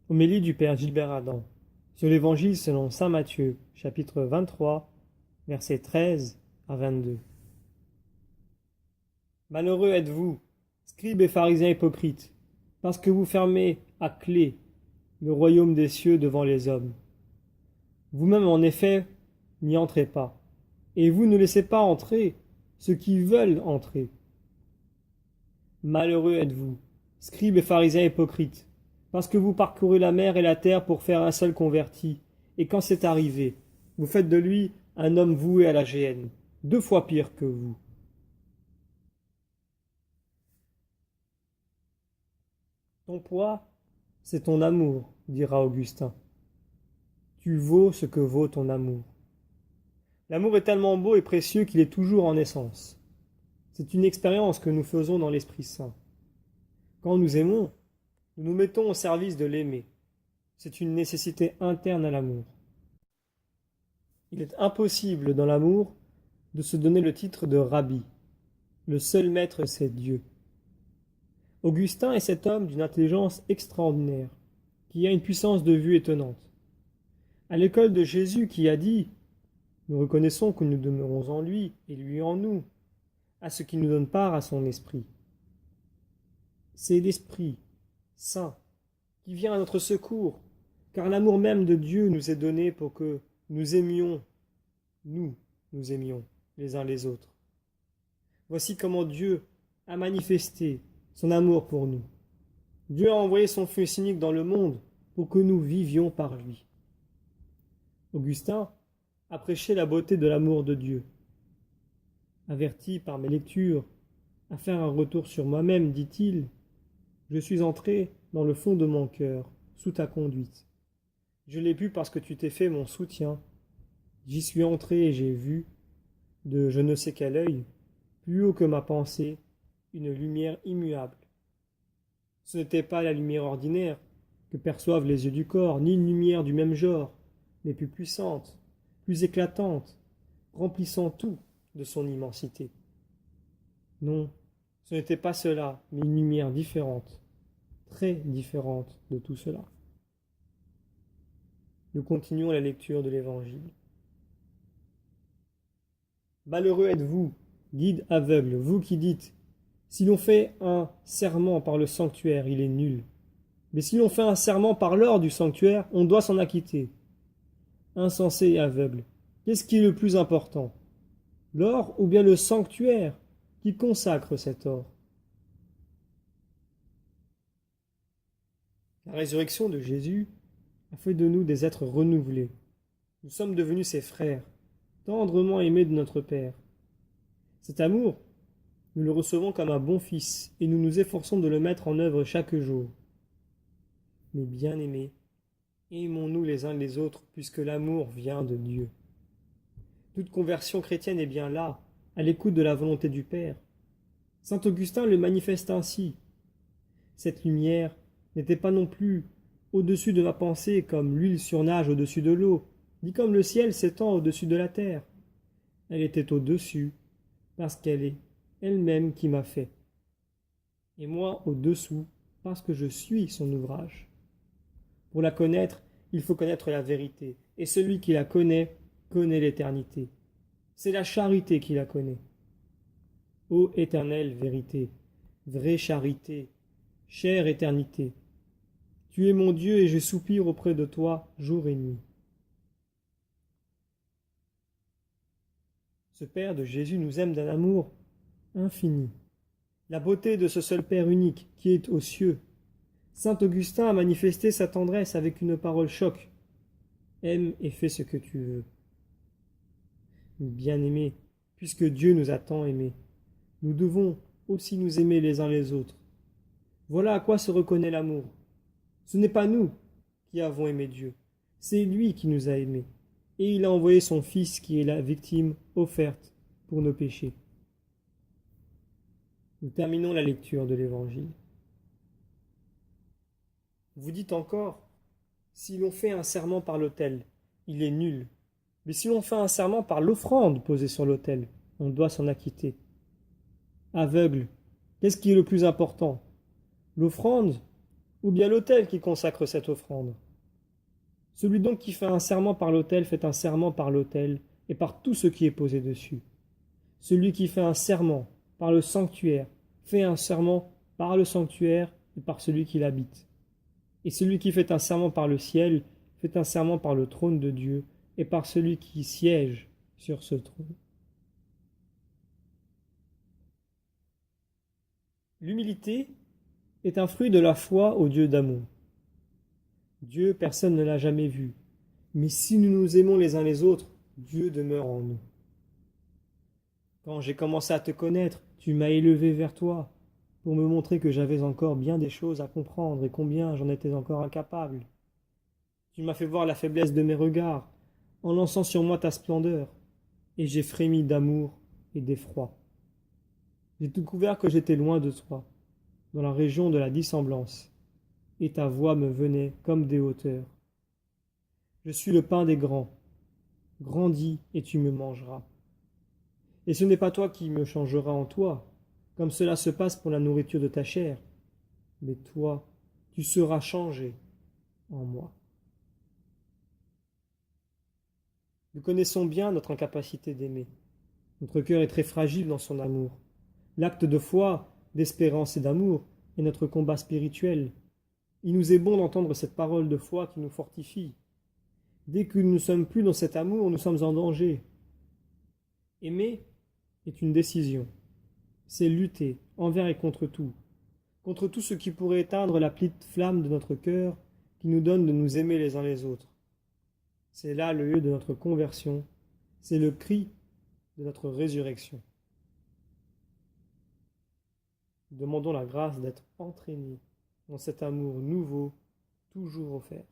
Homélie du Père Gilbert Adam sur l'Évangile selon saint Matthieu, chapitre 23, versets 13 à 22. Malheureux êtes-vous, scribes et pharisiens hypocrites, parce que vous fermez à clé le royaume des cieux devant les hommes. Vous-même, en effet, n'y entrez pas, et vous ne laissez pas entrer ceux qui veulent entrer. Malheureux êtes-vous, scribes et pharisiens hypocrites, parce que vous parcourez la mer et la terre pour faire un seul converti, et quand c'est arrivé, vous faites de lui un homme voué à la géhenne, 2 fois pire que vous. Ton poids, c'est ton amour, dira Augustin. Tu vaux ce que vaut ton amour. L'amour est tellement beau et précieux qu'il est toujours en essence. C'est une expérience que nous faisons dans l'Esprit Saint. Quand nous aimons, nous nous mettons au service de l'aimer. C'est une nécessité interne à l'amour. Il est impossible dans l'amour de se donner le titre de rabbi. Le seul maître, c'est Dieu. Augustin est cet homme d'une intelligence extraordinaire, qui a une puissance de vue étonnante. À l'école de Jésus qui a dit « Nous reconnaissons que nous demeurons en lui et lui en nous », à ce qui nous donne part à son esprit. C'est l'Esprit Saint qui vient à notre secours, car l'amour même de Dieu nous est donné pour que nous aimions, nous aimions les uns les autres. Voici comment Dieu a manifesté son amour pour nous. Dieu a envoyé son Fils unique dans le monde pour que nous vivions par lui. Augustin a prêché la beauté de l'amour de Dieu. Averti par mes lectures à faire un retour sur moi-même, dit-il, je suis entré dans le fond de mon cœur, sous ta conduite. Je l'ai pu parce que tu t'es fait mon soutien. J'y suis entré et j'ai vu, de je ne sais quel œil, plus haut que ma pensée, une lumière immuable. Ce n'était pas la lumière ordinaire que perçoivent les yeux du corps, ni une lumière du même genre, mais plus puissante, plus éclatante, remplissant tout de son immensité. Non, ce n'était pas cela, mais une lumière différente, très différente de tout cela. Nous continuons la lecture de l'Évangile. Malheureux êtes-vous, guides aveugles, vous qui dites « Si l'on fait un serment par le sanctuaire, il est nul. Mais si l'on fait un serment par l'or du sanctuaire, on doit s'en acquitter. » Insensé et aveugle, qu'est-ce qui est le plus important? L'or ou bien le sanctuaire qui consacre cet or? La résurrection de Jésus a fait de nous des êtres renouvelés. Nous sommes devenus ses frères, tendrement aimés de notre Père. Cet amour, nous le recevons comme un bon fils et nous nous efforçons de le mettre en œuvre chaque jour. Mais bien-aimés, aimons-nous les uns les autres puisque l'amour vient de Dieu. Toute conversion chrétienne est bien là, à l'écoute de la volonté du Père. Saint Augustin le manifeste ainsi. Cette lumière n'était pas non plus au-dessus de ma pensée comme l'huile surnage au-dessus de l'eau, ni comme le ciel s'étend au-dessus de la terre. Elle était au-dessus, parce qu'elle est elle-même qui m'a fait. Et moi au-dessous, parce que je suis son ouvrage. Pour la connaître, il faut connaître la vérité, et celui qui la connaît l'éternité. C'est la charité qui la connaît. Ô éternelle vérité, vraie charité, chère éternité, tu es mon Dieu et je soupire auprès de toi jour et nuit. Ce Père de Jésus nous aime d'un amour infini. La beauté de ce seul Père unique qui est aux cieux. Saint Augustin a manifesté sa tendresse avec une parole choc. Aime et fais ce que tu veux. Bien-aimés, puisque Dieu nous a tant aimés, nous devons aussi nous aimer les uns les autres. Voilà à quoi se reconnaît l'amour. Ce n'est pas nous qui avons aimé Dieu, c'est lui qui nous a aimés, et il a envoyé son Fils qui est la victime offerte pour nos péchés. Nous terminons la lecture de l'Évangile. Vous dites encore, si l'on fait un serment par l'autel, il est nul. Mais si l'on fait un serment par l'offrande posée sur l'autel, on doit s'en acquitter. Aveugle, qu'est-ce qui est le plus important? L'offrande ou bien l'autel qui consacre cette offrande? Celui donc qui fait un serment par l'autel fait un serment par l'autel et par tout ce qui est posé dessus. Celui qui fait un serment par le sanctuaire fait un serment par le sanctuaire et par celui qui l'habite. Et celui qui fait un serment par le ciel fait un serment par le trône de Dieu et par celui qui siège sur ce trône. L'humilité est un fruit de la foi au Dieu d'amour. Dieu, personne ne l'a jamais vu, mais si nous nous aimons les uns les autres, Dieu demeure en nous. Quand j'ai commencé à te connaître, tu m'as élevé vers toi pour me montrer que j'avais encore bien des choses à comprendre et combien j'en étais encore incapable. Tu m'as fait voir la faiblesse de mes regards en lançant sur moi ta splendeur, et j'ai frémi d'amour et d'effroi. J'ai découvert que j'étais loin de toi, dans la région de la dissemblance, et ta voix me venait comme des hauteurs. Je suis le pain des grands. Grandis et tu me mangeras. Et ce n'est pas toi qui me changeras en toi, comme cela se passe pour la nourriture de ta chair, mais toi, tu seras changé en moi. Nous connaissons bien notre incapacité d'aimer. Notre cœur est très fragile dans son amour. L'acte de foi, d'espérance et d'amour est notre combat spirituel. Il nous est bon d'entendre cette parole de foi qui nous fortifie. Dès que nous ne sommes plus dans cet amour, nous sommes en danger. Aimer est une décision. C'est lutter envers et contre tout ce qui pourrait éteindre la petite flamme de notre cœur qui nous donne de nous aimer les uns les autres. C'est là le lieu de notre conversion, c'est le cri de notre résurrection. Demandons la grâce d'être entraînés dans cet amour nouveau, toujours offert.